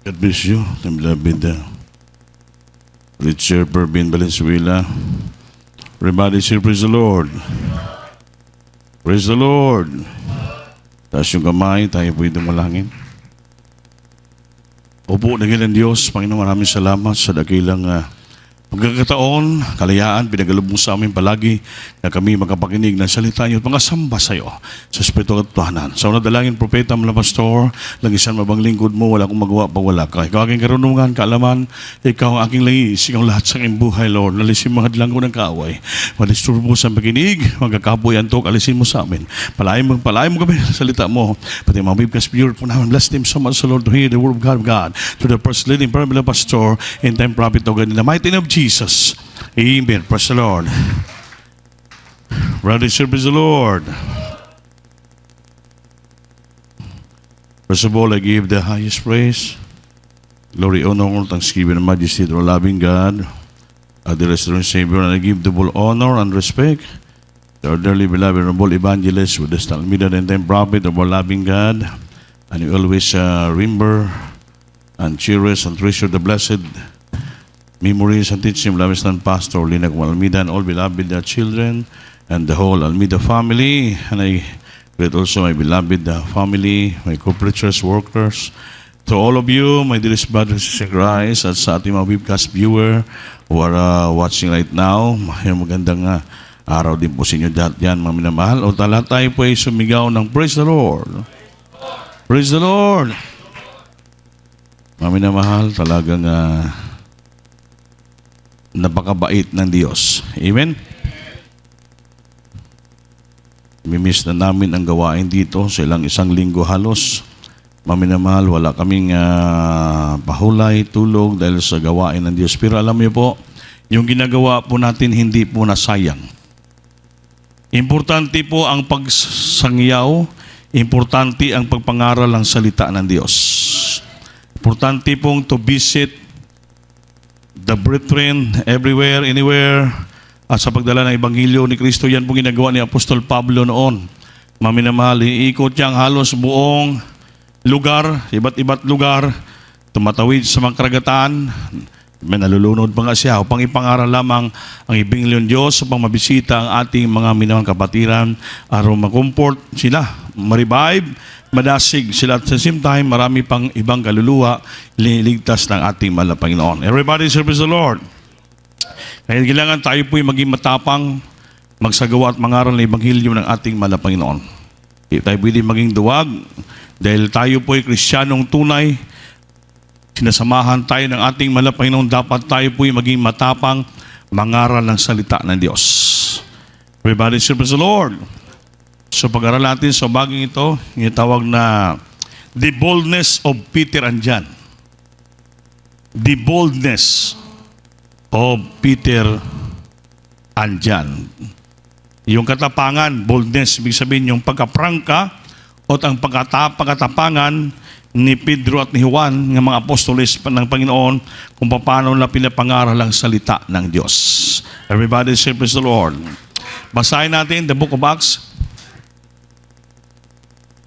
God bless you, beloved Richard Perbin Valenzuela. Everybody say, praise the Lord. Praise the Lord. Taas yung kamay, tayo po'y dumalangin. Opo, dakilang Diyos, Panginoon, maraming salamat sa dakilang pagkakataon, kalayaan, pinagalog mo sa amin palagi na kami makapakinig ng salita niyo at pangasamba sa iyo sa Espiritu at Tuhanan. Sa una dalangin, Propeta, mga pastor, langisan mabang lingkod mo, wala akong magawa pag wala ka. Ikaw aking karunungan, kaalaman, ikaw ang aking langis, ikaw lahat sa aking buhay, Lord. Nalisin mga hadlang ko ng kaaway. Madisturbo sa pakinig, magkakapoy antok, alisin mo sa amin. Palayan mo kami sa salita mo. Pati mga bibkas pure po namin. Bless them so much, Lord, to hear the word of God. To the first leading, Pamela Pastor, and time prophet of God, in the mighty name of Jesus. Amen. Praise the Lord. Brother, praise the Lord. First of all, I give the highest praise, glory, honor, thanksgiving, and majesty to our loving God, our dear Lord and Savior, and I give double honor and respect to our dearly beloved noble evangelist with the Almeida and then prophet of our loving God, and we always remember and cherish and treasure the blessed memories and teaching of Lavistan Pastor Lina Almeida and all beloved children and the whole Almeida family. And I greet also my beloved family, my co-preachers, workers. To all of you, my dearest brothers and sisters, at sa ating mga webcast viewer who are watching right now, magandang araw din po sa inyo dahil yan, mga minamahal. O tala tayo po ay sumigaw ng praise the Lord. Praise the Lord. Mga minamahal, talagang napakabait ng Diyos. Amen? Mimiss na namin ang gawain dito sa isang linggo halos. Maminamahal, wala kaming pahulay, tulog dahil sa gawain ng Diyos. Pero alam niyo po, yung ginagawa po natin hindi po nasayang. Importante po ang pagsangyaw, importante ang pagpangaral ng salita ng Diyos. Importante pong to visit the brethren everywhere, anywhere, at sa pagdala ng Ebanghelyo ni Kristo. Yan po ginagawa ni Apostol Pablo noon. Maminamahal, iikot niyang halos buong lugar, iba't lugar, tumatawid sa mga karagatan. May nalulunod pa nga siya upang ipangaral lamang ang Ebanghelyo ng Diyos upang mabisita ang ating mga minamahal kapatiran, araw mag-comfort sila, ma-revive, madasig sila at sa same time, marami pang ibang kaluluwa liligtas ng ating mahal na Panginoon. Everybody serve the Lord. Kaya kailangan tayo po'y maging matapang, magsagawa at mangaral ng Ebanghelyo ng ating mahal na Panginoon. Hindi tayo pwede maging duwag dahil tayo po'y Kristiyanong tunay. Sinasamahan tayo ng ating mahal na Panginoon. Dapat tayo po'y maging matapang, mangaral ng salita ng Diyos. Everybody serve the Lord. So pag-aral natin sa baging ito, yung tawag na the boldness of Peter and John. The boldness of Peter and John. Yung katapangan, boldness, ibig sabihin yung pagkaprangka o ang pagkatapangan ni Pedro at ni Juan, ng mga apostoles ng Panginoon, kung paano na pinapangaral ang salita ng Diyos. Everybody say praise the Lord. Basahin natin the book of Acts.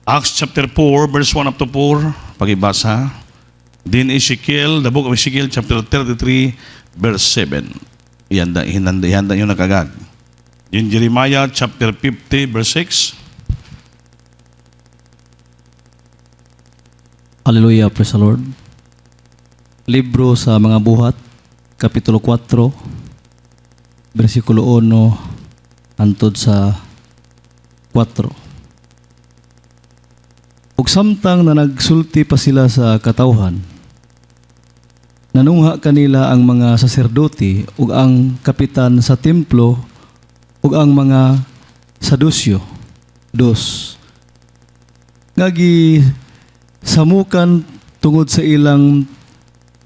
Acts chapter 4, verse 1 up to 4, pakibasa. Then Ezekiel, the book of Ezekiel, chapter 33, verse 7. Ihanda nyo na kagad. Then Jeremiah, chapter 50, verse 6. Hallelujah, praise the Lord. Libro sa mga buhat, kapitulo 4, versikulo 1, antod sa 4. Ug samtang na nagsulti pa sila sa katawhan, nanungha kanila ang mga saserdote ug ang kapitan sa templo ug ang mga Sadusyo, ngagi samukan tungod sa ilang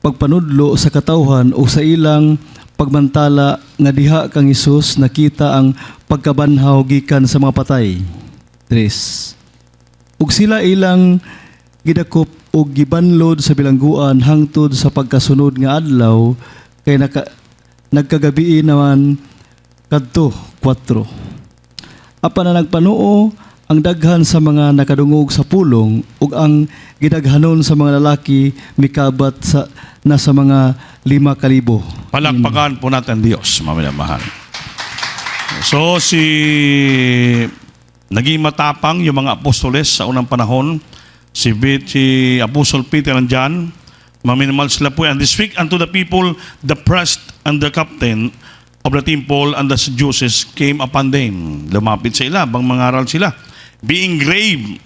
pagpanudlo sa katawhan o sa ilang pagmantala nga diha kang Hesus nakita ang pagkabanhaw gikan sa mga patay. 3. Ug sila ilang gidakop ug gibanlod sa bilangguan hangtod sa pagkasunod nga adlaw kay nagkagabi naman kadto 4. Apan na nagpanuo ang daghan sa mga nakadungog sa pulong ug ang gidaghanon sa mga lalaki mikabat sa nasa mga 5,000. Palakpakan po natin Diyos, mga minamahal. So, naging matapang yung mga apostoles sa unang panahon. Si Apostle Peter and John, maminimal sila po. And they speak unto the people, the priest and the captain of the temple and the Sadducees came upon them. Lumapit sa ila, bang mangaral sila. Being grave,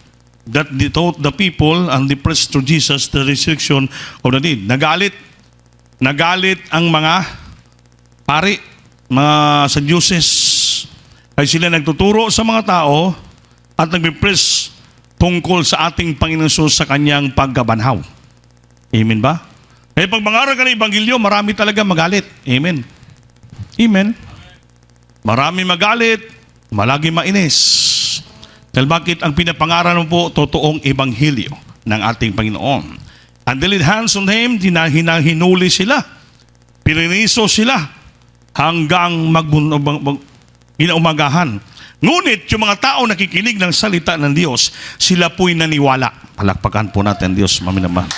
that they taught the people and they preached to Jesus the resurrection of the dead. Nagalit ang mga pari, mga Sadducees. Ay sila nagtuturo sa mga tao at nagbe-preach tungkol sa ating Panginoon Jesus sa kanyang pagkabanhaw. Amen ba? Kaya pag mangaral ka ng Ebanghelyo, marami talaga magalit. Amen. Amen. Marami magalit, malagi mainis. Dahil bakit ang pinapangaral mo po, totoong Ebanghelyo ng ating Panginoon. And they laid hands on him, hinuli sila, pininiso sila, hanggang ginaumagahan. Ngunit yung mga tao nakikinig ng salita ng Diyos, sila po'y naniwala. Palakpakan po natin Diyos, maminamahal.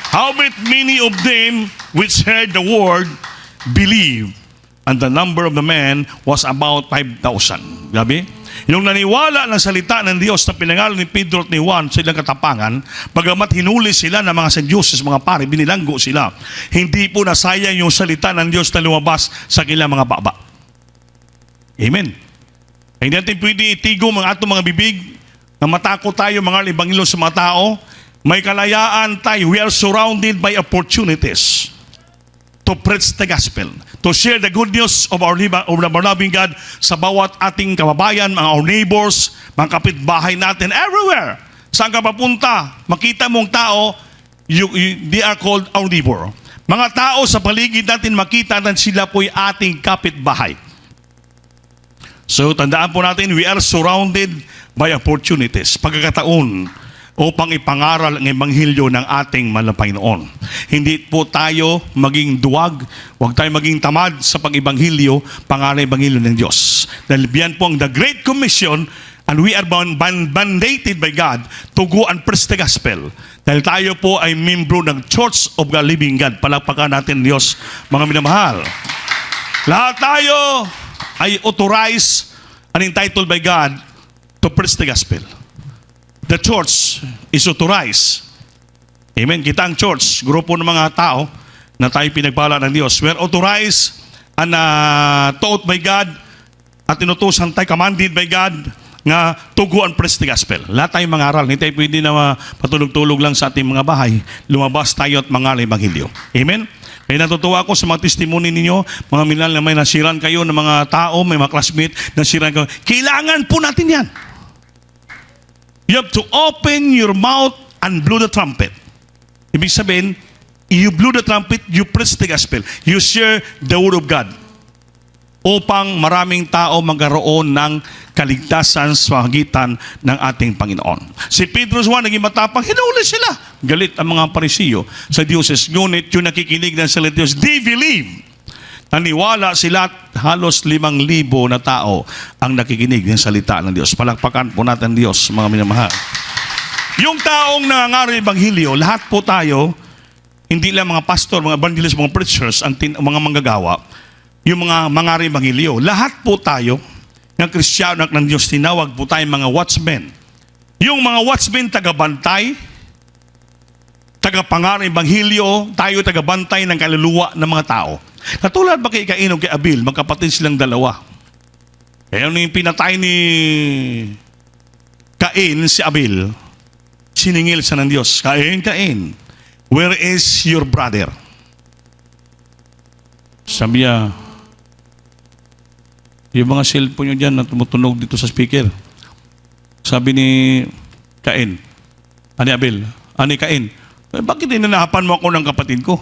Howbeit many of them which heard the word believed, and the number of the men was about 5,000. Gabi? Yung naniwala ng salita ng Diyos na pinangalan ni Pedro at ni Juan sa ilang katapangan, bagamat hinuli sila ng mga Sadducees, mga pari, binilanggo sila, hindi po nasayang yung salita ng Diyos na lumabas sa kanilang mga baba. Amen. Hindi natin pwede itigo mga atong mga bibig na matakot tayo mga Ebanghelyo sa mga tao. May kalayaan tayo. We are surrounded by opportunities to preach the gospel, to share the good news of our loving God sa bawat ating kababayan, mga our neighbors, mga kapitbahay natin, everywhere. Saan ka papunta, makita mong tao, they are called our neighbor. Mga tao sa paligid natin, makita natin sila po'y ating kapitbahay. So, tandaan po natin, we are surrounded by opportunities, pagkakataon upang ipangaral ang Ebanghelyo ng ating Panginoon. Hindi po tayo maging duwag, huwag tayo maging tamad sa pag-Ebanghelyo, pangaral Ebanghelyo ng Diyos. Dahil biyan po ang the Great Commission, and we are mandated by God to go and preach the gospel. Dahil tayo po ay membro ng Church of the Living God. Palakpakan natin Diyos, mga minamahal. Lahat tayo ay authorized and entitled by God to preach the gospel. The church is authorized. Amen. Kita ang church, grupo ng mga tao na tayo pinagpala ng Diyos. We are authorized and taught by God at inutusan tayo, commanded by God nga to go and preach the gospel. Lahat tayong mangaral. Hindi tayo pwede na patulog-tulog lang sa ating mga bahay. Lumabas tayo at mangaral Ebanghelyo. Amen. Kaya natutuwa ako sa mga testimony ninyo, mga minal na may nasiran kayo ng mga tao, may mga classmate, nasiran kayo. Kailangan po natin yan. You have to open your mouth and blow the trumpet. Ibig sabihin, you blow the trumpet, you preach the gospel. You share the word of God. Upang maraming tao magkaroon ng kaligtasan sa pagitan ng ating Panginoon. Si Pedro 1, naging matapang, hinuli sila. Galit ang mga Parisiyo sa Diyoses. Ngunit yung nakikinig ng salita Diyos, they believe. Naniwala sila at halos 5,000 na tao ang nakikinig ng salita ng Diyos. Palakpakan po natin Diyos, mga minamahal. Yung taong nangangaral ng Ebanghelyo, lahat po tayo, hindi lang mga pastor, mga evangelist, mga preachers, mga manggagawa, yung mga mangaral ng Ebanghelyo, lahat po tayo, ng Kristiyano ng Diyos, tinawag po tayo mga watchmen. Yung mga watchmen, tagabantay, tagapangaral ng Ebanghelyo, tayo tagabantay ng kaluluwa ng mga tao. Katulad ba kay Cain o kay Abel, magkapatid silang dalawa. Kaya nung pinatay ni Cain, si Abel, siningil siya ng Diyos, Cain, where is your brother? Sabi niya, yung mga cellphone nyo dyan na tumutunog dito sa speaker. Sabi ni Cain, ani Abel, ani Cain, bakit inanahapan mo ako ng kapatid ko?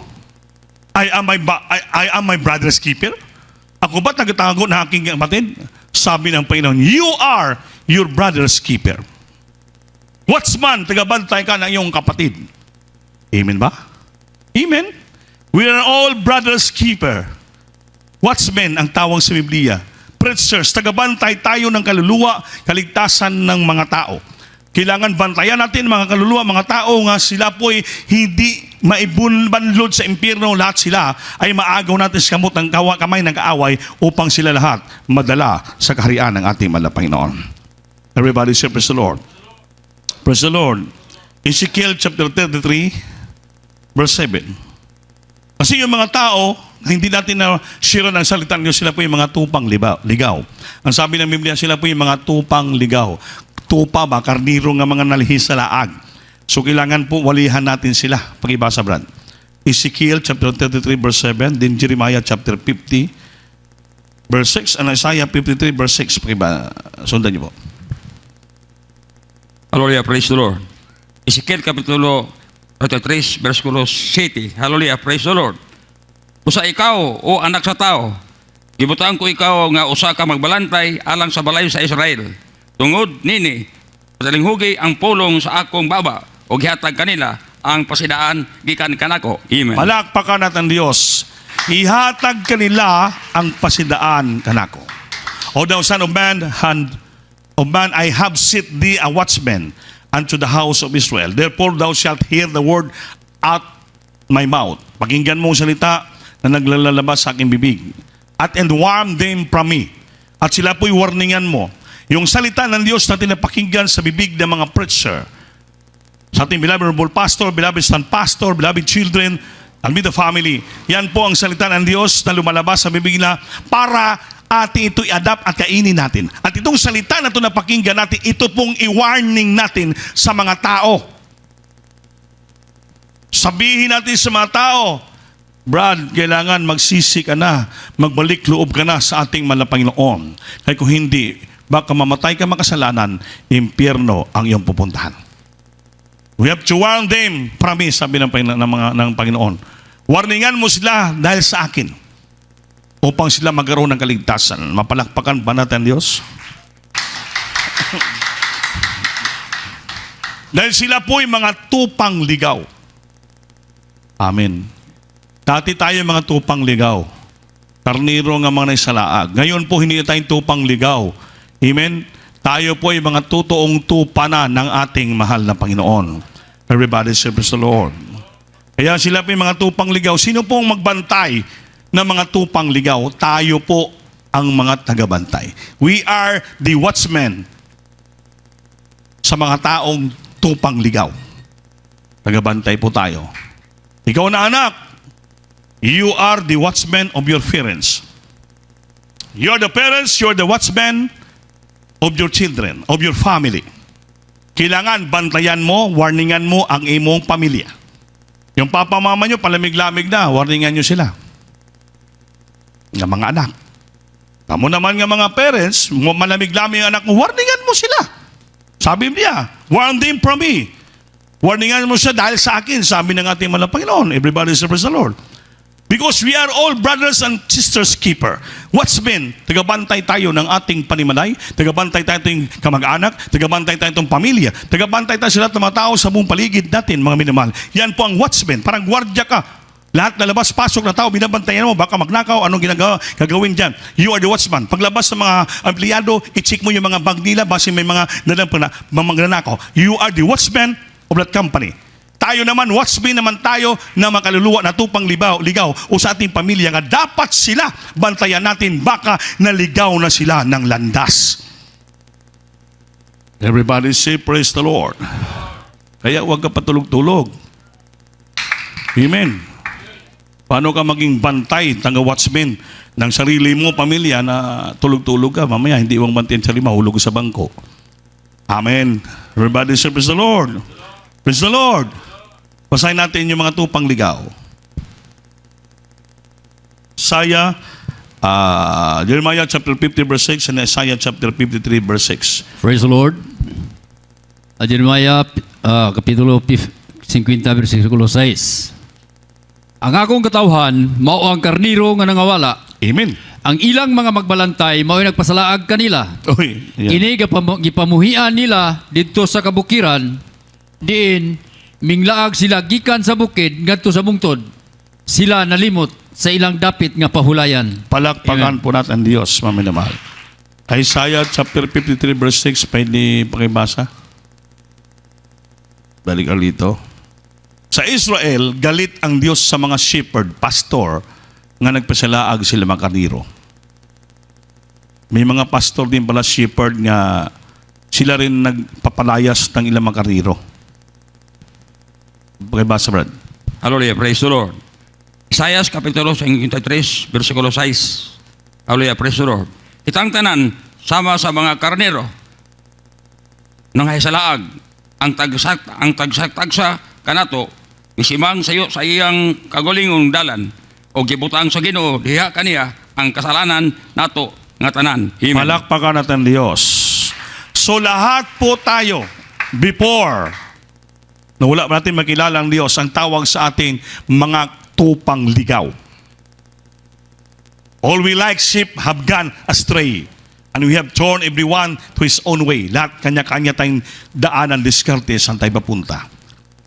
I am my brother's keeper? Ako ba tagatago na aking kapatid? Sabi ng Panginoon, you are your brother's keeper. Watchman, tagabantay ka ng iyong kapatid. Amen ba? Amen? We are all brother's keeper. Watchmen ang tawag sa Biblia. preachers, tagabantay tayo ng kaluluwa, kaligtasan ng mga tao. Kailangan bantayan natin mga kaluluwa, mga tao nga sila po'y hindi maibunbanlod sa impyerno, lahat sila ay maagaw natin sa kamot ng kamay ng kaaway upang sila lahat madala sa kaharian ng ating mahal na Panginoon. Everybody say, praise the Lord. Praise the Lord. Ezekiel chapter 33, verse 7. Kasi yung mga tao, hindi natin na share ng salita ng Diyos, sila po yung mga tupang ligaw. Ang sabi ng Biblia, sila po yung mga tupang ligaw. Tupa ba, karniro nga mga nalihis sa laag. So kailangan po walihan natin sila. Pakibasa, Brad. Ezekiel chapter 33 verse 7, then Jeremiah chapter 50 verse 6, and Isaiah 53 verse 6. Sundan niyo po. Hallelujah, praise the Lord. Ezekiel Kapitulo 33, versikulo 7. Hallelujah, praise the Lord. Usa ikaw, o anak sa tao, gibutaan ko ikaw nga usa ka magbalantay alang sa balay sa Israel. Tungod nini, pasalinghugi ang pulong sa akong baba, o gihatag kanila ang pasidaan gikan kanako. Amen. Palakpakan natin Diyos. Ihatag kanila ang pasidaan kanako. O thou son of man, I have set thee a watchman unto the house of Israel. Therefore thou shalt hear the word at my mouth. Pakinggan mo ang salita na naglalabas sa aking bibig. At and warn them from me. At sila po'y warningan mo. Yung salita ng Diyos na tinapakinggan sa bibig ng mga preacher, sa ating beloved pastor, beloved son pastor, beloved children, and with the family, yan po ang salita ng Diyos na lumalabas sa bibig na para ating ito i-adapt at kainin natin. At itong salita na ito na pakinggan natin, ito pong i-warning natin sa mga tao. Sabihin natin sa mga tao, Brad, kailangan magsisi ka na, magbalik loob ka na sa ating mahal na Panginoon. Kaya kung hindi, baka mamatay ka makasalanan, impyerno ang iyong pupuntahan. We have to warn them, promise, sabi ng Panginoon. Warningan mo sila dahil sa akin, upang sila magkaroon ng kaligtasan. Mapalakpakan ba natin Diyos? Dahil sila po'y mga tupang ligaw. Amen. Dati tayo mga tupang ligaw. Karniro nga mga naisalaag. Ngayon po hindi tayong tupang ligaw. Amen? Tayo po ay mga totoong tupa na ng ating mahal na Panginoon. Everybody say, praise the Lord. Kaya sila po yung mga tupang ligaw. Sino po ang magbantay ng mga tupang ligaw? Tayo po ang mga tagabantay. We are the watchmen sa mga taong tupang ligaw. Tagabantay po tayo. Ikaw na anak, you are the watchmen of your parents. You're the parents, you're the watchmen of your children, of your family. Kailangan bantayan mo, warningan mo ang imong pamilya. Yung papa mama nyo, palamig-lamig na, warningan nyo sila. Ng mga anak. Kamu naman nga mga parents, malamig-lamig ang anak mo, warningan mo sila. Sabi niya, warn them from me. Warningan mo siya dahil sa akin, sabi ng ating mahal na Panginoon. Everybody say, praise the Lord. Because we are all brothers and sisters keeper. Watchmen, tagabantay tayo ng ating panimalay, tagabantay tayo ng kamag-anak, tagabantay tayo ng pamilya, tagabantay tayo sa lahat ng mga tao sa buong paligid natin, mga minamahal. Yan po ang watchmen, parang gwardya ka. Lahat na labas-pasok na tao, binabantayan mo, baka magnakaw, anong gagawin dyan? You are the watchman. Paglabas ng mga empleyado, i-check mo yung mga bag nila, base may mga nanakaw. You are the watchman of that company. Tayo naman, watchman naman tayo na makaluluwa na tupang ligaw o sa ating pamilya nga dapat sila bantayan natin baka naligaw na sila ng landas. Everybody say praise the Lord. Kaya huwag ka patulog-tulog. Amen. Paano ka maging bantay, watchman ng sarili mo, pamilya na tulog-tulog ka, mamaya hindi mong bantayan sarili, mahulog sa bangko. Amen. Everybody say praise the Lord. Praise the Lord. Basahin natin yung mga tupang ligaw. Jeremiah chapter 50 verse 6 and Isaiah chapter 53 verse 6. Praise the Lord. Jeremiah Kapitulo 50 versikulo 6. Ang akong katawhan mao ang karniro nga nangawala. Amen. Ang ilang mga magbalantay mao'y nagpasalaag kanila. Oy, yeah. Kini gipamuhian nila didto sa kabukiran, diin minglaag sila gikan sa bukid ngadto sa bungtod. Sila nalimot sa ilang dapit nga pahulayan. Palakpakan po natin ang Diyos, mga minamahal. Isaiah chapter 53 verse 6, pwede pakibasa? Balik ka dito. Sa Israel, galit ang Diyos sa mga shepherd, pastor, nga nagpasalaag sila makarniro. May mga pastor din pala shepherd nga sila rin nagpapalayas ng ilang makarniro. Pakibasa, Brad. Hallelujah, praise the Lord. Isaiah kapitulo 53, versikulo 6. Hallelujah, praise the Lord. Itang tanan, sama sa mga karnero, nang haisalaag, ang tagsa kanato, isimang sayo sa iyang kagulingong dalan, o gibutang sa Ginoo diha kaniya ang kasalanan nato nga tanan. Amen. Palakpakan natin Diyos. So lahat po tayo, before, na wala pa natin makilala ang Diyos, ang tawag sa atin, mga tupang ligaw. All we like sheep have gone astray. And we have torn everyone to his own way. Lahat kanya-kanya tayong daanan, diskarte, saan tayo papunta.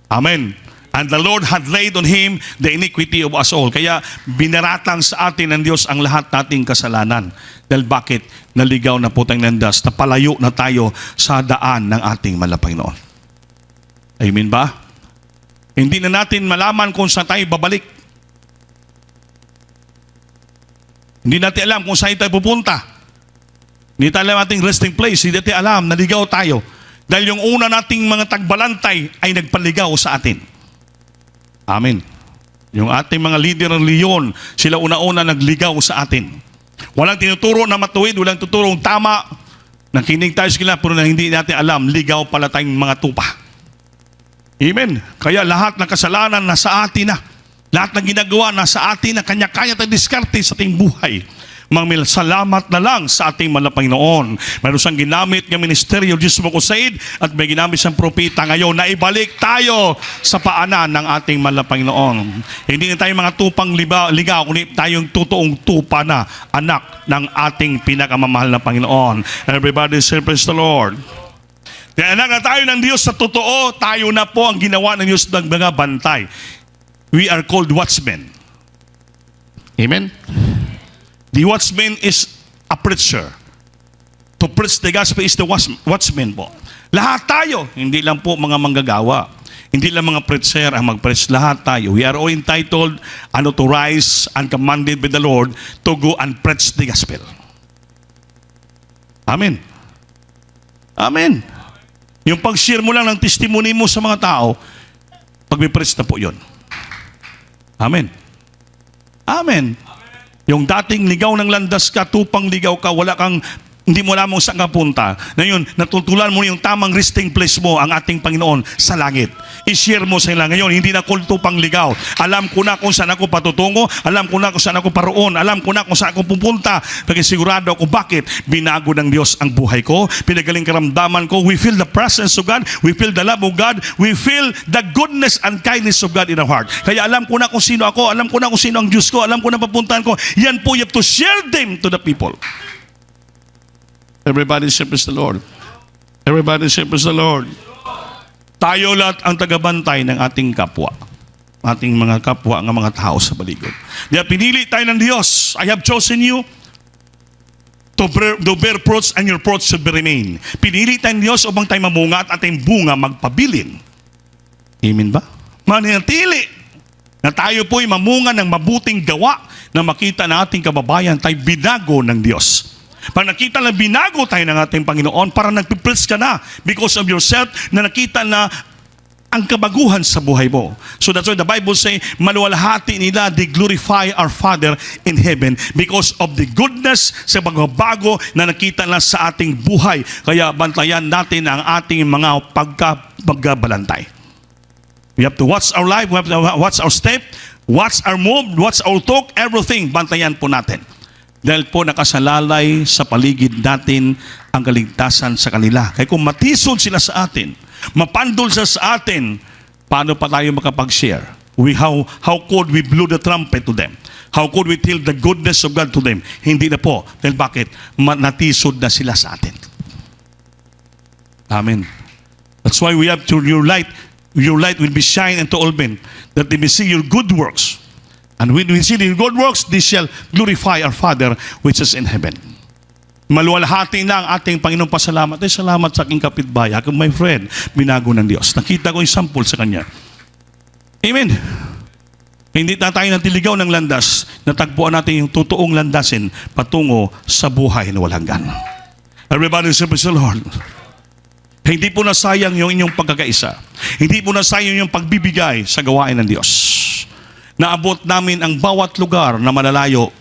Amen. And the Lord had laid on him the iniquity of us all. Kaya binaratang sa atin ng Diyos ang lahat nating kasalanan. Dahil bakit? Naligaw na po tayong landas, napalayo na tayo sa daan ng ating Malapanginoon. Amen ba? Hindi na natin malaman kung saan tayo babalik. Hindi natin alam kung saan tayo pupunta. Hindi tayo alam ating resting place. Hindi natin alam, naligaw tayo. Dahil yung una nating mga tagbalantay ay nagpaligaw sa atin. Amen. Yung ating mga leader ng leon, sila una-una nagligaw sa atin. Walang tinuturo na matuwid, walang tuturong tama. Nakinig tayo sa kanila, pero na hindi natin alam, ligaw pala tayong mga tupa. Amen. Kaya lahat ng kasalanan nasa atin na. Lahat ng ginagawa nasa atin na kanya-kanya tayong diskarte sa ating buhay. Mga salamat na lang sa ating Malapanginoon. Meron siyang ginamit ng ministeryo Diyos mo kusaid at may ginamit siyang propeta ngayon na ibalik tayo sa paanan ng ating Malapanginoon. Hindi na tayo mga tupang ligaw, kundi tayong totoong tupa na anak ng ating pinakamamahal na Panginoon. Everybody say praise the Lord. Kaya anak na tayo ng Diyos sa totoo, tayo na po ang ginawa ng Diyos ng mga bantay. We are called watchmen. Amen? The watchman is a preacher. To preach the gospel is the watchman po. Lahat tayo, hindi lang po mga manggagawa. Hindi lang mga preacher ang mag-preach. Lahat tayo. We are all entitled and authorized and commanded by the Lord to go and preach the gospel. Amen. Amen. Yung pag-share mo lang ng testimony mo sa mga tao, pag-preach na po yun. Amen. Amen. Yung dating ligaw ng landas ka, tupang ligaw ka, wala kang, hindi mo alam saan ka punta. Ngayon, natutulan mo yung tamang resting place mo, ang ating Panginoon sa langit. I-share mo sa ila. Ngayon, hindi na ko tupang ligaw. Alam ko na kung saan ako patutungo, alam ko na kung saan ako paroon, alam ko na kung saan ako pupunta. Kasi sigurado ako bakit binago ng Diyos ang buhay ko, pinagaling karamdaman ko. We feel the presence of God, we feel the love of God, we feel the goodness and kindness of God in our heart. Kaya alam ko na kung sino ako, alam ko na kung sino ang Diyos ko, alam ko na papuntahan ko. Yan po, you have to share them to the people. Everybody say praise the Lord. Everybody say praise the Lord. Tayo lahat ang tagabantay ng ating kapwa. Ating mga kapwa ng mga tao sa baligod. Kaya pinili tayo ng Diyos. I have chosen you to bear fruits and your fruits should be remain. Pinili tayo ng Diyos upang tayo mamunga at ating bunga magpabilin. Amen ba? Manatili na tayo po'y mamunga ng mabuting gawa na makita na ating kababayan tayo binago ng Diyos. Pag nakita na binago tayo ng ating Panginoon, para nagpipreach ka na because of yourself, na nakita na ang kabaguhan sa buhay mo. So that's why the Bible say, maluwalhati nila, they glorify our Father in heaven because of the goodness sa pagbabago na nakita na sa ating buhay. Kaya bantayan natin ang ating mga pagkabalantay. We have to watch our life, we have to watch our step, watch our move, watch our talk, everything. Bantayan po natin. Dahil po nakasalalay sa paligid natin ang kaligtasan sa kanila. Kaya kung matisod sila sa atin, mapandol sila sa atin, paano pa tayo makapag-share? How could we blow the trumpet to them? How could we tell the goodness of God to them? Hindi na po. Dahil bakit? Natisod na sila sa atin. Amen. That's why we have to, your light will be shine unto all men, that they may see your good works And when we see the good works, this shall glorify our Father which is in heaven. Maluwalhati na ang ating Panginoong pasalamat. Salamat sa aking kapitbahay, aking my friend, binago ng Diyos. Nakita ko yung sample sa Kanya. Amen. Hindi na tayo natiligaw ng landas, natagpuan natin yung totoong landasin patungo sa buhay na walang hanggan. Everybody say, praise the Lord. Hindi po nasayang yung inyong pagkakaisa. Hindi po nasayang yung pagbibigay sa gawain ng Diyos. Naabot namin ang bawat lugar na malalayo.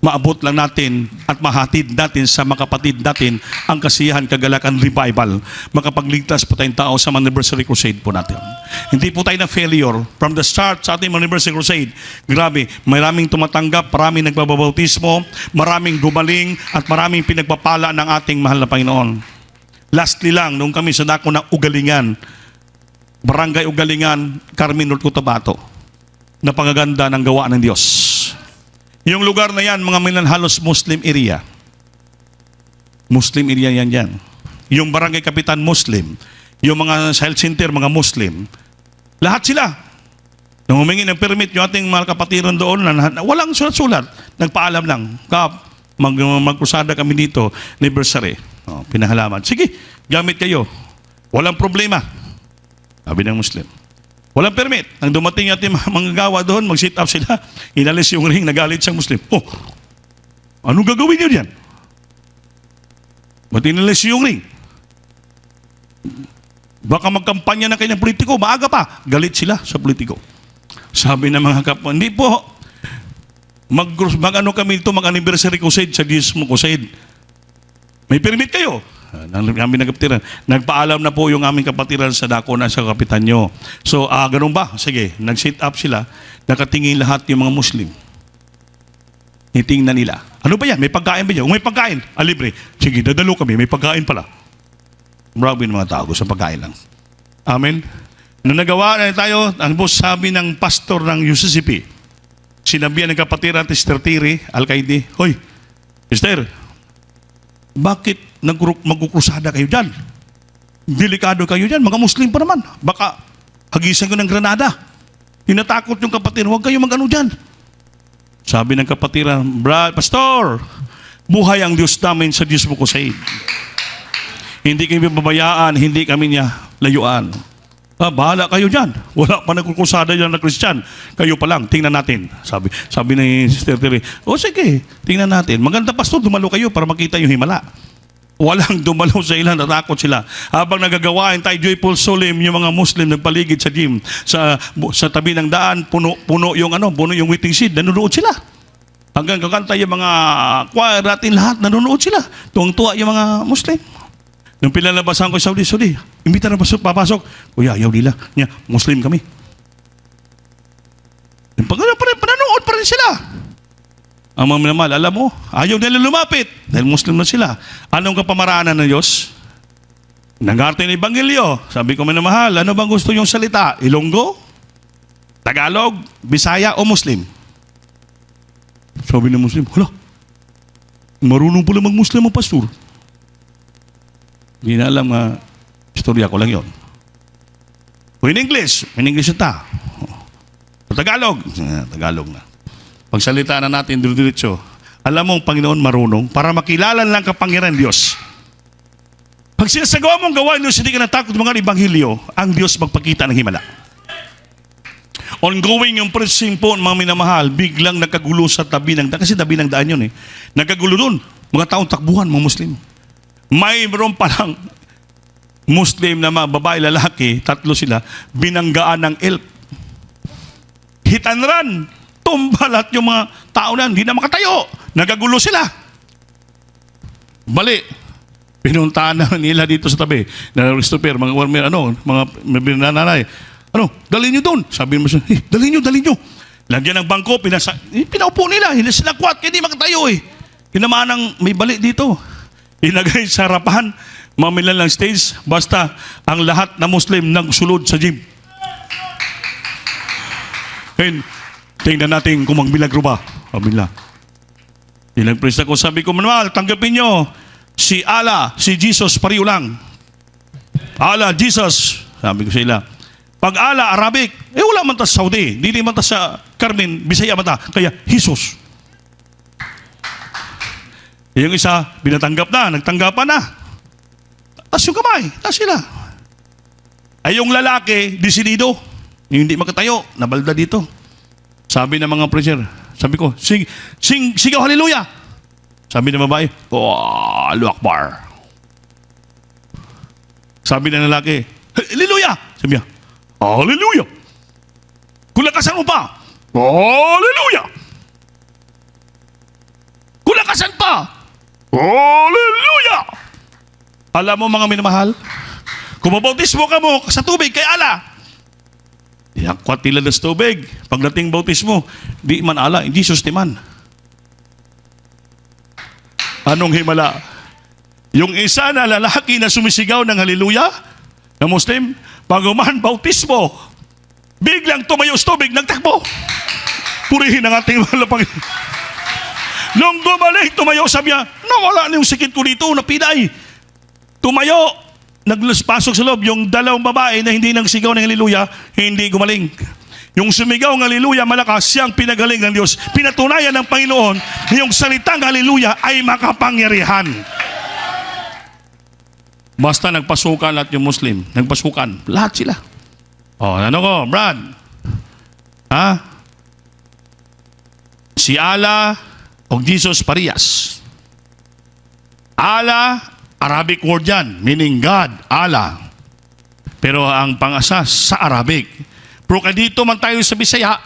Maabot lang natin at mahatid natin sa mga kapatid natin ang kasiyahan, kagalakan, revival. Makapagligtas po tayong tao sa anniversary crusade po natin. Hindi po tayo na failure. From the start sa ating anniversary crusade, grabe, maraming tumatanggap, maraming nagbabautismo, maraming gumaling, at maraming pinagpapala ng ating mahal na Panginoon. Lastly lang, nung kami sa dako ng Ugalingan, Barangay Ugalingan, Carmen North Cotabato, napangaganda ng gawa ng Diyos. Yung lugar na yan, mga halos Muslim area. Muslim area yan dyan. Yung barangay kapitan Muslim, yung mga health center, mga Muslim, lahat sila. Nung humingi ng permit yung ating mga kapatiran doon, na walang sulat-sulat, nagpaalam lang, Kap, magkusada kami dito, anniversary. Pinahalaman. Sige, gamit kayo. Walang problema. Sabi ng Muslim. Walang permit. Nang dumating ating mga gawa doon, mag-sit up sila, inalis yung ring, nagalit siyang Muslim. Oh, anong gagawin niyo diyan? Ba't inalis yung ring? Baka magkampanya na kayo ng politiko, maaga pa. Galit sila sa politiko. Sabi ng mga kapwa, hindi po, mag-ano kami ito, mag-anniversary crusade sa Dismo crusade. May permit kayo. Namin nagkapatiran. Nagpaalam na po yung aming kapatiran sa dako na sa kapitan nyo. So, ganun ba? Sige, nag-sit up sila. Nakatingin lahat yung mga Muslim. Nitingnan nila. Ano ba yan? May pagkain ba yan? Kung may pagkain, libre. Sige, dadalo kami. May pagkain pala. Marami ng mga tao sa pagkain lang. Amen? Nung nagawa na tayo, ang boss sabi ng pastor ng UCCP, sinabihan ng kapatiran, Sister Tiri, Al-Qaidi, Hoy, Sister, bakit magkukrusada kayo dyan? Delikado kayo dyan. Mga Muslim pa naman. Baka hagisan ko ng granada. Tinatakot yung kapatid. Huwag kayo mag-ano dyan. Sabi ng kapatiran, Pastor, buhay ang Diyos namin sa Diyos mo crusade. Hindi kami babayaan, hindi kami niya layuan. Bahala kayo dyan. Wala pa nagkukrusada dyan na Christian. Kayo pa lang, tingnan natin. Sabi ni Sister Terry, sige, tingnan natin. Maganda pastor, dumalo kayo para makita yung himala. Walang dumalo sa ilan, natakot sila. Habang nagagawain tayo, joyful solemn, yung mga Muslim nagpaligid sa gym, sa tabi ng daan, puno yung waiting seat, nanonood sila. Hanggang kakanta yung mga choir natin lahat, nanonood sila. Tuwang-tuwa yung mga Muslim. Nung pinalabasan ko sa Saudi, imbita na papasok. Kuya, ayaw nila. Niya, Muslim kami. Pananood pa rin sila. Ang mga minamahal, alam mo, ayaw nila lumapit. Dahil Muslim na sila. Anong kapamaraanan ng Diyos? Nangarte ng Ebanghelyo. Sabi ko, minamahal, ano bang gusto yung salita? Ilonggo? Tagalog? Bisaya o Muslim? Sabi ng Muslim, hala, marunong pala mag-Muslim ang pastor. Hindi na alam nga, istorya ko lang yon. O in English yung ta. O Tagalog na. Pagsalita na natin diretso, alam mo ang Panginoon marunong para makilala lang kapangyarihan Diyos. Pag sinasagawa mong gawain Diyos, hindi ka natakot mga Ebanghelyo, ang Diyos magpakita ng himala. Ongoing yung preaching po, mga minamahal, biglang nagkagulo sa tabi ng daan. Kasi tabi ng daan yun eh. Nagkagulo doon. Mga taong takbuhan, mga Muslim. Mayroon palang Muslim na mga babae, lalaki, 3 sila, binanggaan ng elk. Hit and run. Tumbalat yung mga tao na, hindi na makatayo. Nagagulo sila. Bali. Pinuntahan na nila dito sa tabi. Na Christopher, mga nanay. Dalhin nyo doon. Sabi mo siya, dalhin nyo. Lagyan ng bangko, pinaupo nila. Hindi sila kwat, kaya hindi makatayo eh. Kinamaan ng may bali dito. Inagay sa harapan, mamilan lang stage, basta ang lahat na Muslim nagsulod sa gym. And tingnan natin kung magmilagro ba. Pamila. Ilang-praise ako, sabi ko, Manuel, tanggapin nyo, si Allah, si Jesus, pariyo lang. Allah, Jesus, sabi ko sa ila. Pag ala, Arabic, wala man ta sa Saudi, dili man ta sa Carmen, Bisaya man ta. Kaya, Jesus. Yung isa, binatanggap na, nagtanggapan na. Tas yung kamay, tas sila. Ay yung lalaki, disidido. Yung hindi makatayo, nabalda dito. Sabi ng mga preacher, sabi ko, sigaw hallelujah. Sabi ng babae, oh, Allahu Akbar. Sabi ng lalaki, hallelujah. Sabi niya, hallelujah. Kulakasan mo pa, hallelujah. Kulakasan pa, hallelujah. Alam mo mga minamahal, kung mabautismo ka mo sa tubig kay ala, yakwat nila ng tubig. Pagdating bautismo, di man ala, hindi sustiman. Anong himala? Yung isa na lalaki na sumisigaw ng haleluya, na Muslim, pag umahan bautismo, biglang tumayo sa tubig, nagtakbo. Purihin ang ating mahal na Panginoon. Nung gumalik, tumayo, sabi niya, nawala na yung sikit ko dito, napinay. Tumayo, naglaspasok sa loob, yung dalawang babae na hindi nagsigaw ng haleluya, hindi gumaling. Yung sumigaw ng haleluya, malakas, siyang pinagaling ng Diyos. Pinatunayan ng Panginoon na yung salitang haleluya ay makapangyarihan. Basta nagpasukan lahat yung Muslim. Nagpasukan. Lahat sila. O, ano ko, Brad? Ha? Si Allah o Jesus Parias. Allah, Arabic word yan, meaning God, Allah. Pero ang pangasas sa Arabic. Pero dito man tayo sa Bisaya,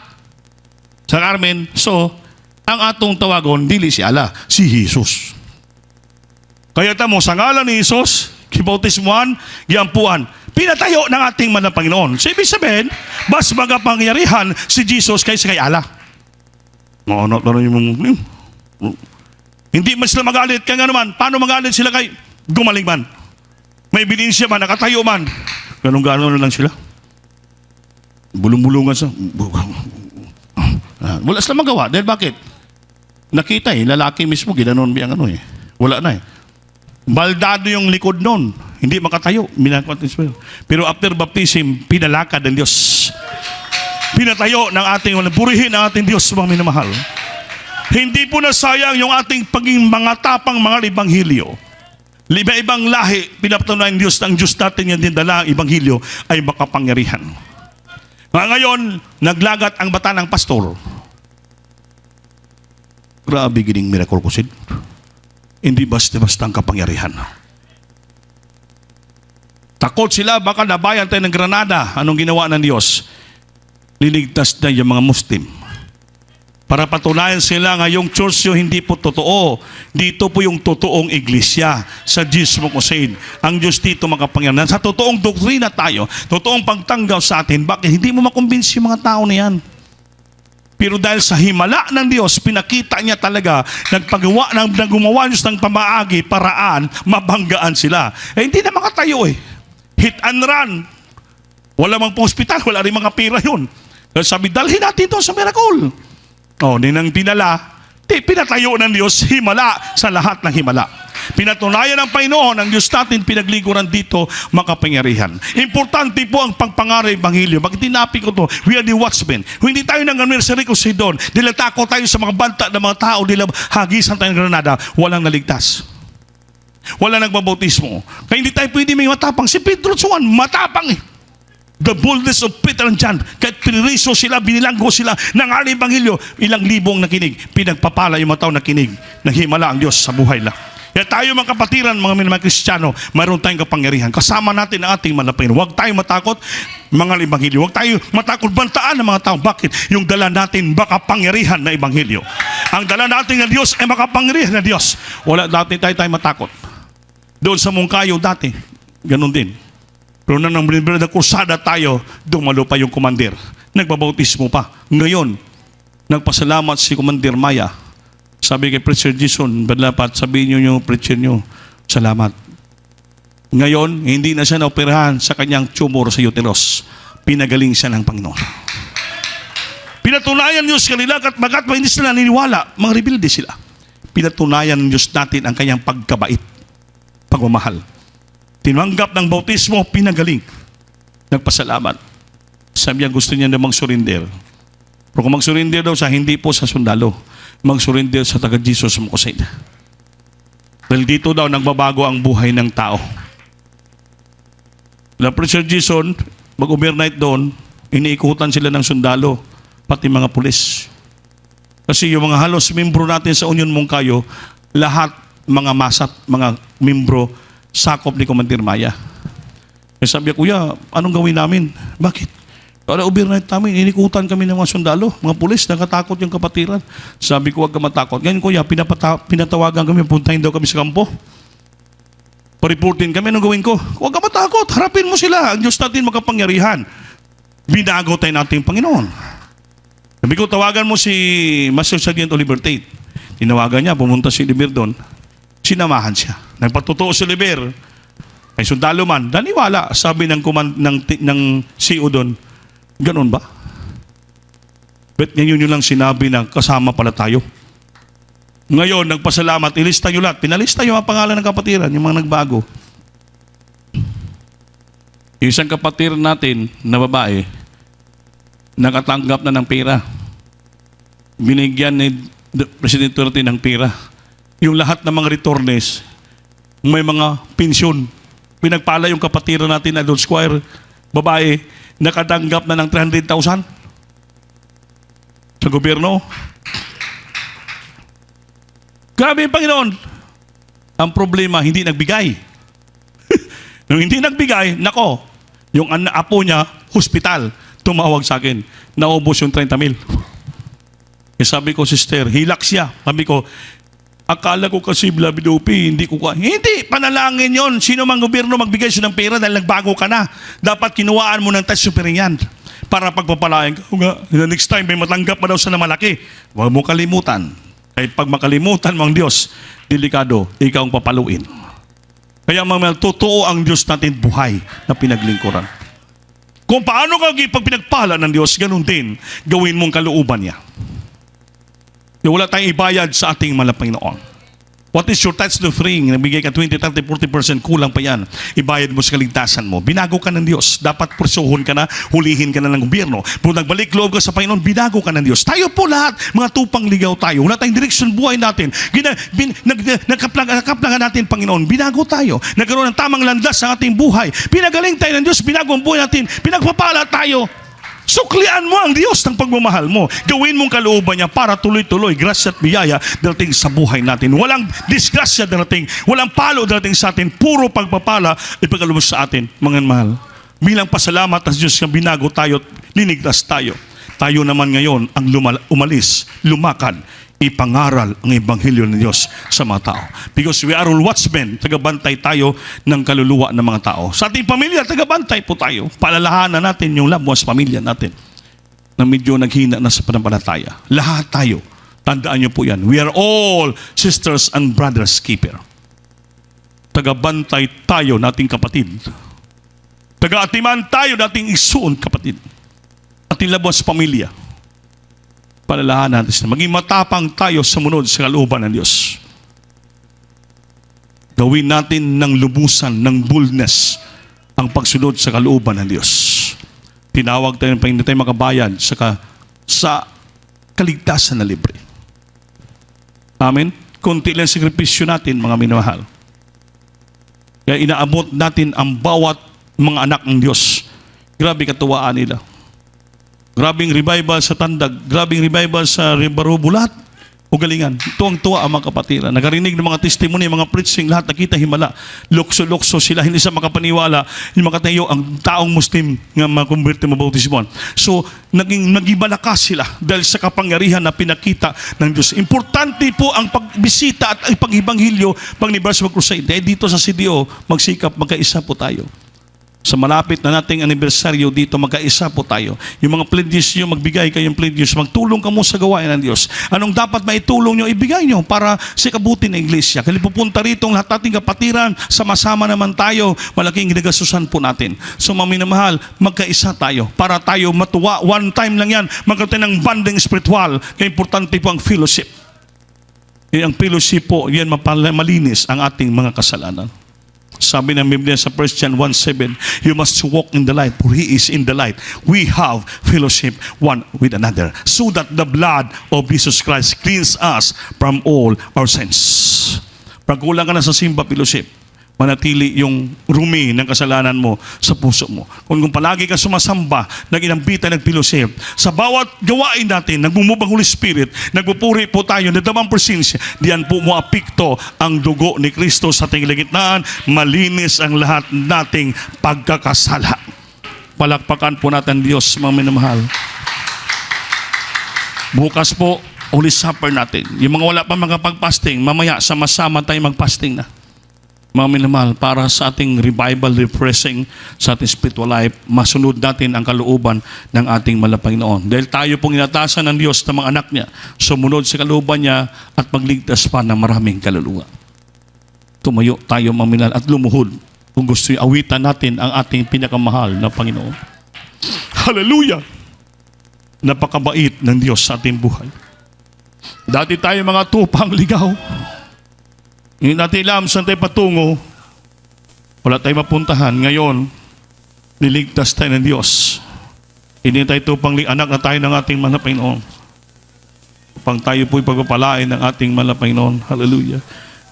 sa Carmen, so, ang atong tawagon, dili si Allah, si Jesus. Kaya tamo, sa ngalan ni Jesus, kibautismuhan, giampuan, pinatayo ng ating manang Panginoon. So, ibig sabihin, mas magapangyarihan si Jesus kaysa kay Allah. Hindi man sila magalit, kaya nga naman, paano magalit sila kay gumaling man? May ebidensya man, nakatayo man. Ganun-ganon na lang sila. Bulong-bulungan sa... Wala sila magawa. Dahil bakit? Nakita lalaki mismo, ginanon biyang ano Wala na Baldado yung likod nun. Hindi makatayo. Pero after baptism, pinalakad ng Diyos. Pinatayo ng ating, purihin ng ating Diyos, mga minamahal. Hindi po nasayang yung ating paging mga tapang mga ibanghilyo. Iba-ibang lahi, pinapatunayan ng Diyos, ang Diyos natin yan din dala, ang ibanghilyo ay makapangyarihan. Ngayon, naglagat ang bata ng pastor. Grabe gining miracle ko, Sid. Hindi basta-basta ang kapangyarihan. Takot sila, baka nabayan tayo ng Granada. Anong ginawa ng Diyos? Linigtas na yung mga Muslim. Para patunayan sila ngayong church yung hindi po totoo. Dito po yung totoong iglesia sa Gismo Crusade. Ang Diyos dito makapangyarihan. Sa totoong doktrina tayo, totoong pagtanggaw sa atin, bakit hindi mo makumbinsi yung mga tao na yan? Pero dahil sa himala ng Diyos, pinakita niya talaga, naggumawa Diyos ng pamaagi, paraan, mabanggaan sila. Hindi na makatayo Hit and run. Wala mang pong hospital, wala rin mga pira yun. Sabi, dalhin natin ito sa miracle. Ninang dinala, pinatayo ng Diyos, himala sa lahat ng himala. Pinatunayan ng Panginoon, ang Diyos natin pinagliguran dito, makapangyarihan. Importante po ang pagpangaral Ebanghelyo. Bakit tinapi ko to? We are the watchmen. Kung hindi tayo nang anniversary ko si Don, nilatako tayo sa mga banta ng mga tao, nila hagisan tayo ng Granada, walang naligtas. Wala nagbabautismo. Kaya hindi tayo pwede may matapang. Si Pedro Juan, matapang The boldness of Peter and John. Kahit piniriso sila, binilanggo sila ng aling Ebanghelyo, ilang libong nakinig. Pinagpapala yung mga tao nakinig. Naghimala ang Diyos sa buhay lang. Kaya tayo mga kapatiran, mga minamahal Kristiyano, mayroon tayong kapangyarihan. Kasama natin ang ating manapin. Huwag tayong matakot, mga Ebanghelyo. Huwag tayo matakot bantaan ng mga tao. Bakit? Yung dala natin makapangyarihan na Ebanghelyo. Ang dala natin ng Diyos ay makapangyarihan na Diyos. Wala dati tayo matakot. Doon sa Mungkayo dati, ganun din. Pero nang binibigyan ng kursada tayo, dumalo pa yung komandir. Nagbabautismo pa. Ngayon, nagpasalamat si Commander Maya. Sabi kay Preacher Jason, Badlapat, sabihin nyo yung preacher nyo, salamat. Ngayon, hindi na siya naoperahan sa kanyang tumor sa uterus. Pinagaling siya ng Panginoon. Pinatunayan Diyos kanila at bagat pa hindi sila naniniwala, mga rebelde sila. Pinatunayan ng Diyos natin ang kanyang pagkabait, pagmamahal. Tinanggap ng bautismo, pinagaling. Nagpasalamat. Sabi niya gusto niya na mag-surrender. Pero kung mag-surrender daw siya, hindi po sa sundalo. Mag-surrender sa taga Jesus Mokosaid. Dahil dito daw nagbabago ang buhay ng tao. Na Preacher Jason, mag-overnight doon, iniikutan sila ng sundalo, pati mga pulis. Kasi yung mga halos membro natin sa Union Mongkayo, lahat mga masat, mga membro, sakop ni Commander Maya. Kaya sabi niya, kuya, anong gawin namin? Bakit? Para overnight namin, inikutan kami ng mga sundalo, mga pulis, nakatakot yung kapatiran. Sabi ko, huwag ka matakot. Ngayon kuya, pinatawagan kami, puntahin daw kami sa kampo. Pariportin kami, anong gawin ko? Huwag ka matakot, harapin mo sila. Ang Diyos natin makapangyarihan. Binago tayo natin Panginoon. Sabi ko, tawagan mo si Master Sergeant Oliver Tate. Tinawagan niya, pumunta si Oliver doon. Sinamahan siya. Nagpatutuo si Oliver. Ay sundalo man, naniwala. Sabi ng CEO doon, ganon ba? But ngayon yun lang sinabi na kasama pala tayo. Ngayon, nagpasalamat, ilista nyo lahat. Pinalista yung mga pangalan ng kapatiran, yung mga nagbago. Yung isang kapatiran natin na babae, nakatanggap na ng pera. Binigyan ni President Duterte ng pera. Yung lahat ng mga returnees, may mga pensyon. Pinagpala yung kapatiran natin na Adult Squire, babae, nakatanggap na ng 300,000 sa gobyerno. Grabe yung Panginoon. Ang problema, hindi nagbigay. Nung hindi nagbigay, nako, yung apo niya, hospital, tumawag sa akin, naubos yung 30,000. Eh sabi ko, sister, hilak siya. Sabi ko, akala ko kasi Blabidopi, hindi ko hindi, panalangin yon. Sino mang gobyerno magbigay siya ng pera dahil nagbago ka na. Dapat kinuhaan mo ng test super yan para pagpapalain ka. Next time, may matanggap pa daw sa na malaki. Huwag mo kalimutan. Kahit pag makalimutan mo ang Diyos, delikado, ikaw ang papaluin. Kaya mga totoo ang Diyos natin buhay na pinaglingkuran. Kung paano ka pag pinagpala ng Diyos, ganun din, gawin mong kalooban niya. Wala tayong ibayad sa ating mga Panginoon. What is your tithes offering? Nabigay ka 20, 30, 40%, kulang pa yan. Ibayad mo sa kaligtasan mo. Binago ka ng Diyos. Dapat pursuhon ka na, hulihin ka na ng gobyerno. Kung nagbalik loob ka sa Panginoon, binago ka ng Diyos. Tayo po lahat, mga tupang ligaw tayo. Wala tayong direksyon buhay natin. Nakaplangan natin, Panginoon. Binago tayo. Nagkaroon ng tamang landas sa ating buhay. Pinagaling tayo ng Diyos. Binago ang buhay natin. Pinagpapala tayo. Suklian mo ang Diyos ng pagmamahal mo. Gawin mong kalooban niya para tuloy-tuloy, grasya at biyaya darating sa buhay natin. Walang disgrasya darating, walang palo darating sa atin. Puro pagpapala ipagkalubos sa atin, mga mahal. Bilang pasalamat sa Diyos na binago tayo at linigtas tayo. Tayo naman ngayon ang umalis, lumakad, ipangaral ang Ebanghelyo ng Diyos sa mga tao. Because we are all watchmen, tagabantay tayo ng kaluluwa ng mga tao. Sa ating pamilya, tagabantay po tayo. Palalahanan natin yung labuas pamilya natin na medyo naghina na sa panampalataya. Lahat tayo. Tandaan niyo po yan. We are all sisters and brothers keeper. Tagabantay tayo nating kapatid. Taga-atiman tayo nating isuon kapatid. Ating labuas pamilya. Palalahanan natin. Maging matapang tayo sa munod sa kalooban ng Diyos. Gawin natin ng lubusan, ng boldness, ang pagsunod sa kalooban ng Diyos. Tinawag tayo ng Panginoon tayo makabayan sa kaligtasan na libre. Amen? Kunti lang sakripisyo natin, mga minamahal. Kaya inaabot natin ang bawat mga anak ng Diyos. Grabe katuwaan nila. Grabing revival sa Tandag, grabing revival sa Barubo, lahat ugalingan. Tuwang-tuwa ang mga kapatiran. Nakarinig ng mga testimony, mga preaching, lahat nakita himala. Lukso-lukso sila, hindi sa makapaniwala, hindi makatayo ang taong Muslim nga makumberte mabautismon. So, naging malakas sila dahil sa kapangyarihan na pinakita ng Diyos. Importante po ang pagbisita at pag-ibanghilyo pag ni Braswag Crusade. Dahil dito sa CDO, magsikap, magkaisa po tayo. Sa malapit na nating anibersaryo dito, magkaisa po tayo. Yung mga pledges nyo, magbigay kayong pledges, magtulong ka mo sa gawain ng Diyos. Anong dapat maitulong nyo, ibigay nyo para sa kabuti ng iglesia. Kaya pupunta rito ang lahat nating kapatiran, sama-sama naman tayo, malaking ginagasusan po natin. So mga minamahal, magkaisa tayo para tayo matuwa. One time lang yan, magkaroon ng banding spiritual. Kaya importante po ang fellowship. Ang fellowship po, yan malinis ang ating mga kasalanan. Sabi ng Biblia sa 1 John 1:7, you must walk in the light, for He is in the light. We have fellowship one with another, so that the blood of Jesus Christ cleans us from all our sins. Pag kulang ka na sa simba fellowship, manatili yung rumi ng kasalanan mo sa puso mo. Kung palagi ka sumasamba, nag-inambitan, nag-fellowship, sa bawat gawain natin, nagmumubang Holy Spirit, nagpupuri po tayo, nadamang presensya, diyan po moapikto ang dugo ni Kristo sa ating ligitnaan, malinis ang lahat nating pagkakasala. Palakpakan po natin Diyos, mga minamahal. Bukas po, Holy Supper natin. Yung mga wala pa makapag-fasting, mamaya sama-sama tayo mag-fasting na. Mga minamahal, para sa ating revival, refreshing sa ating spiritual life, masunod natin ang kalooban ng ating Malapanginoon. Dahil tayo pong inatasan ng Diyos ng mga anak niya, sumunod sa kalooban niya at magligtas pa ng maraming kaluluwa. Tumayo tayo, mga minamahal, at lumuhod kung gusto awitan natin ang ating pinakamahal na Panginoon. Hallelujah! Napakabait ng Diyos sa ating buhay. Dati tayo mga tupang ligaw. Hindi natin alam saan tayo patungo. Wala tayong mapuntahan. Ngayon, niligtas tayo ng Diyos. Hindi tayo tupang anak na tayo ng ating Malapanginoon. Upang tayo po'y pagpapalain ng ating Malapanginoon. Hallelujah.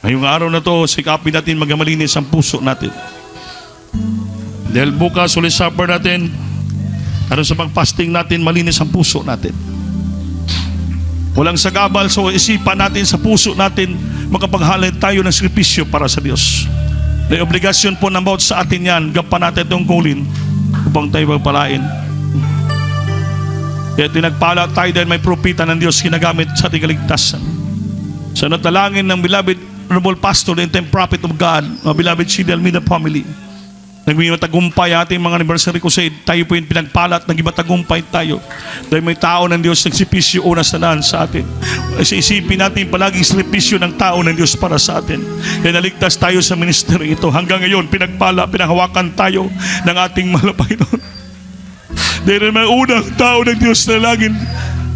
Ngayong araw na to, sikapin natin magamalinis ang puso natin. Dahil bukas, Holy Supper natin, ano sa pag-fasting natin, malinis ang puso natin. Walang sagabal sa isipan natin, sa puso natin, makapaghalin tayo ng sakripisyo para sa Diyos. May obligasyon po ng bawat sa atin yan, gapan natin itong kulin upang tayo magpalain. Kaya tinagpala tayo dahil may propita ng Diyos ginagamit sa ating kaligtasan. Sa natalangin ng beloved Honorable Pastor and time prophet of God, mga beloved Shidi Almeida family, nagmimatagumpay ating mga anniversary crusade. Tayo po yung pinagpalat, nagmimatagumpay tayo. Dahil may tao ng Diyos, nagsipisyo una sa naan sa atin. Isipin natin palaging sipisyo ng tao ng Diyos para sa atin. Kaya naligtas tayo sa ministry ito. Hanggang ngayon, pinagpala, pinanghawakan tayo ng ating Malapanginoon. Dahil may unang tao ng Diyos na laging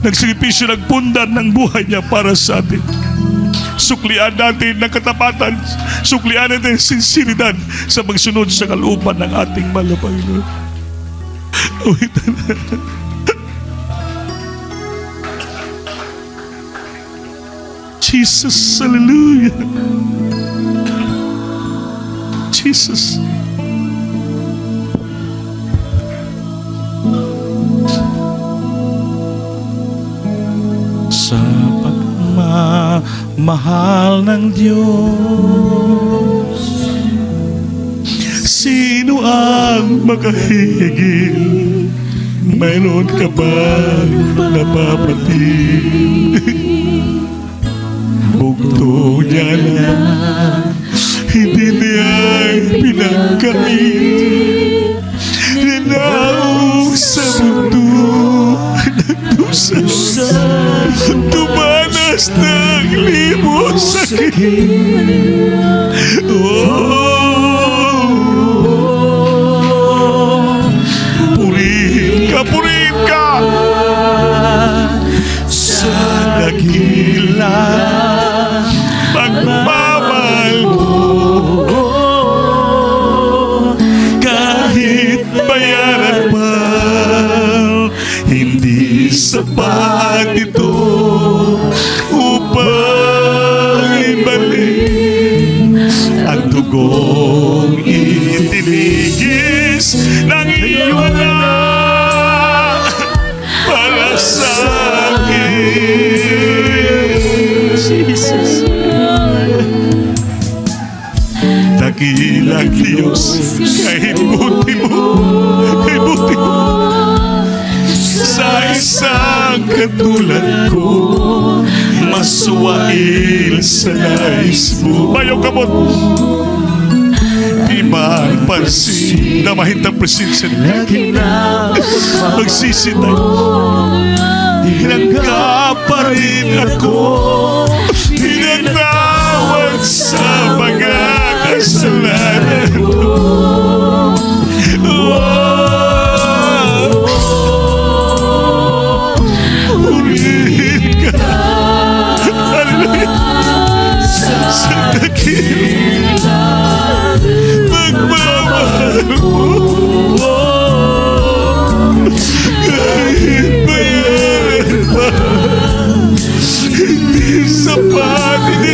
nagsipisyo, nagpundan ng buhay niya para sa atin. Suklian natin ng katapatan, suklian natin ng sinseridad sa pagsunod sa kalooban ng ating Malapanginoon. Awitan na. Jesus, hallelujah. Jesus. Sa pagmamahal ng Diyos, sino ang makahigil? Mayroon ka bang napapatid? Bugto niya na, hindi niya pinagkait. Nanaw sa mundo, nagdusa, tumanas ng limos sakit. Purihin ka sa dakila pagmamahal mo. Kahit bayaran pa, hindi sapat ito upang ibalik ang dugong itinigis ng iyong anak para sa akin. Jesus. Dakilang Diyos, kahit buti mo, sa isang katulad ko, maswail sa nais mo. Bayaw ka mo, di man pansin na mahintang presensya niya. Magsisi tayo. Hinangga pa rin ako, hinatawad sa mga kasalanan mo. Purihin ka, hallelujah, sa dakila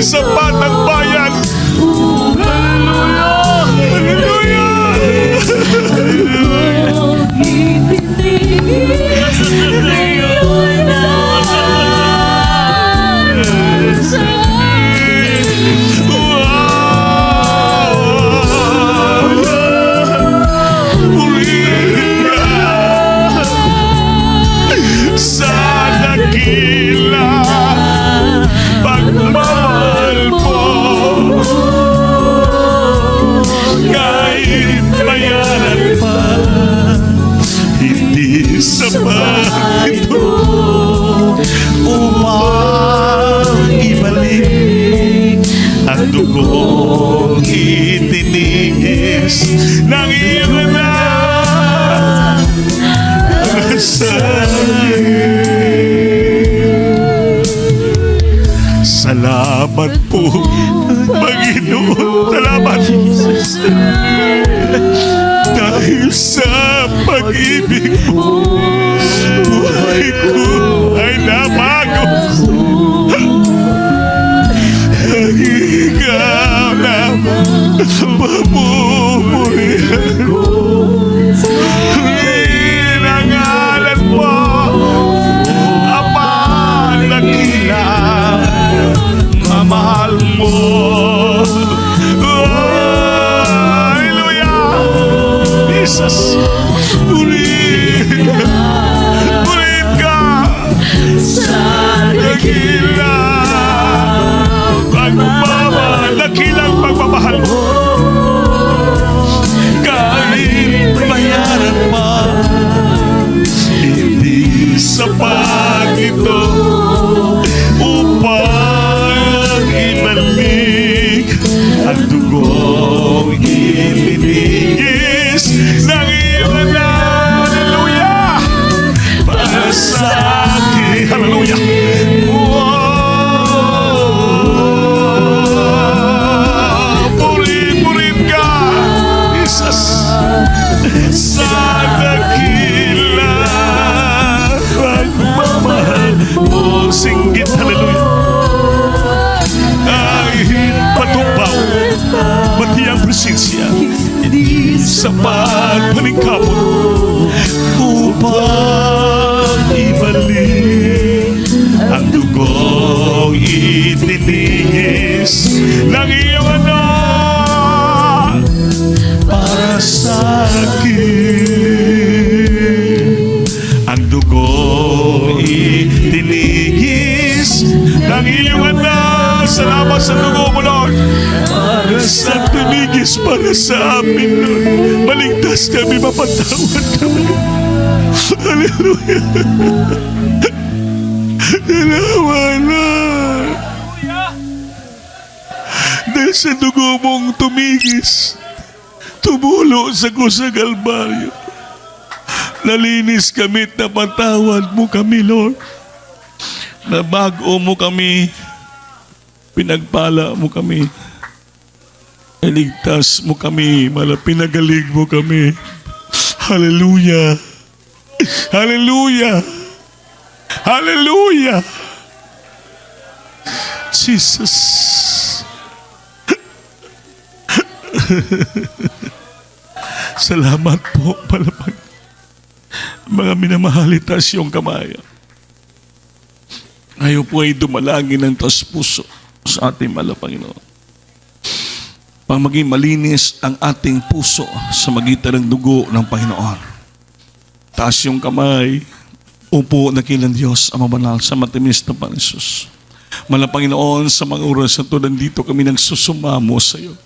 sapat ang bayan. Sa dakila pagmamahal mo, kahit bayaran pa, hindi sapat ito upang ibalik ang dugong itinigis ng iyong anak sa salamat po, Panginoon. Salamat. Dahil sa pag-ibig mo, buhay ko ay nabago. Ang ikaw na mamumulihan ko. Hinangalan mo, Ama, nakila, mamahal mo. Hallelujah! Jesus, ulit ka sa dakila pagmamahal, dakilang pagmamahal mo. Kahit bayaran pa, hindi sapat ito upang ibalik ang dugong itinigis ng iyong anak. Hallelujah! Para sa akin. Hallelujah! Puri-purin ka, Jesus, sa dakila pagmamahal mo. Singgit, hallelujah. Ay patupaw, pati ang presensya sa pagpaningkamot upang ibalik ang dugong itinigis ng iyong anak para sa akin. Ang dugong itinigis ng iyong anak. Salamat sa dugo mo, Lord. Para sa tinigis para sa amin, Lord. Maligtas kami, mapatawad kami. Hallelujah. Salamat, Lord. Dahil sa dugo mong tumigis, tumulo sa krus ng Kalbaryo, nalinis kami at napatawad mo kami, Lord. Nabago mo kami, pinagpala mo kami, iligtas mo kami, pinagaling mo kami. Hallelujah! Hallelujah! Hallelujah! Jesus! Salamat po, palapag. Mga minamahalitas yung kamay. Ngayon po ay dumalangin ng taos puso sa ating mahal na Panginoon. Pang maging malinis ang ating puso sa magitan ng dugo ng Panginoon. Taas yung kamay, upo na kilang Diyos ang mabanal sa matimis na Panginoon. Mahal na Panginoon, sa mga oras na ito, nandito kami nagsusumamo sa iyo.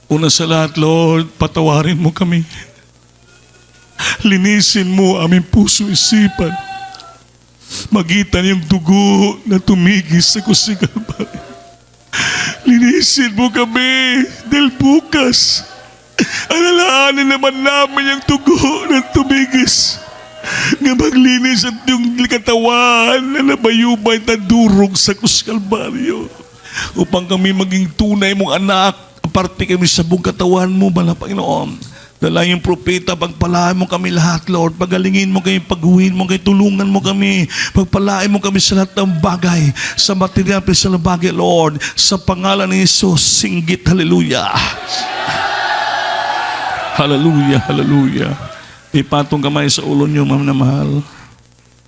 Una sa lahat, Lord, patawarin mo kami. Linisin mo aming puso isipan. Magitan yung dugo na tumigis sa krus ng Kalbaryo. Linisin mo kami dahil bukas alalahanin naman namin yung dugo na tumigis nga maglinis at yung katawan na nabayubay na durog sa krus ng Kalbaryo upang kami maging tunay mong anak, aparte kami sa buong katawan mo, Mahal na Panginoon. Dalayang propeta, pagpalain mo kami lahat, Lord. Pagalingin mo kami, paghuhin mo kami, tulungan mo kami. Pagpalain mo kami sa lahat ng bagay, sa material, sa bagay, Lord. Sa pangalan ni Jesus, singgit, hallelujah. Hallelujah, hallelujah. Ipatong kamay sa ulo niyo, ma'am na mahal.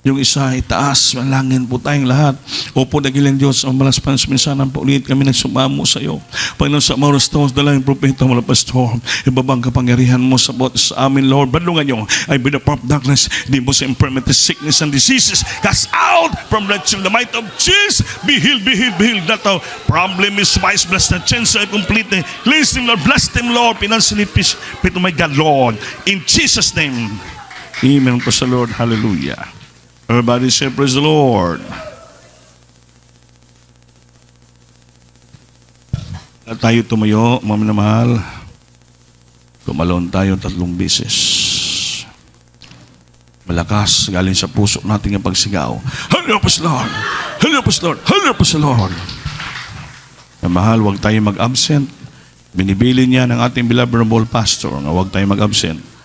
Yung isa, itaas, malangin po tayong lahat. Opo, dagilang Diyos, ang malas pansminsanan po ulit kami nagsumamo sa iyo. Panginoon, sa mga oras ito, dalang propeta mula pastor, ibabang kapangyarihan mo sa amin, Lord. Badlungan niyo, I be the power of darkness, di mo sa infirmity, sickness, and diseases, cast out from the children, the might of Jesus, be healed, be healed, be healed. That our problem is wise, bless the chance, completely. Cleanse him, Lord, bless him, Lord, financially, peace, to my God, Lord. In Jesus' name, amen po sa Lord, hallelujah. Everybody say, praise the Lord. Tayo tumayo, ma'am na mahal. Tumalon tayo 3 beses. Malakas, galing sa puso natin ang pagsigaw. Hallelujah po sa Lord! Hallelujah po sa Lord! Hallelujah po sa Lord! Na mahal, huwag tayo mag-absent. Binibili niya ng ating beloved pastor na huwag tayo mag-absent.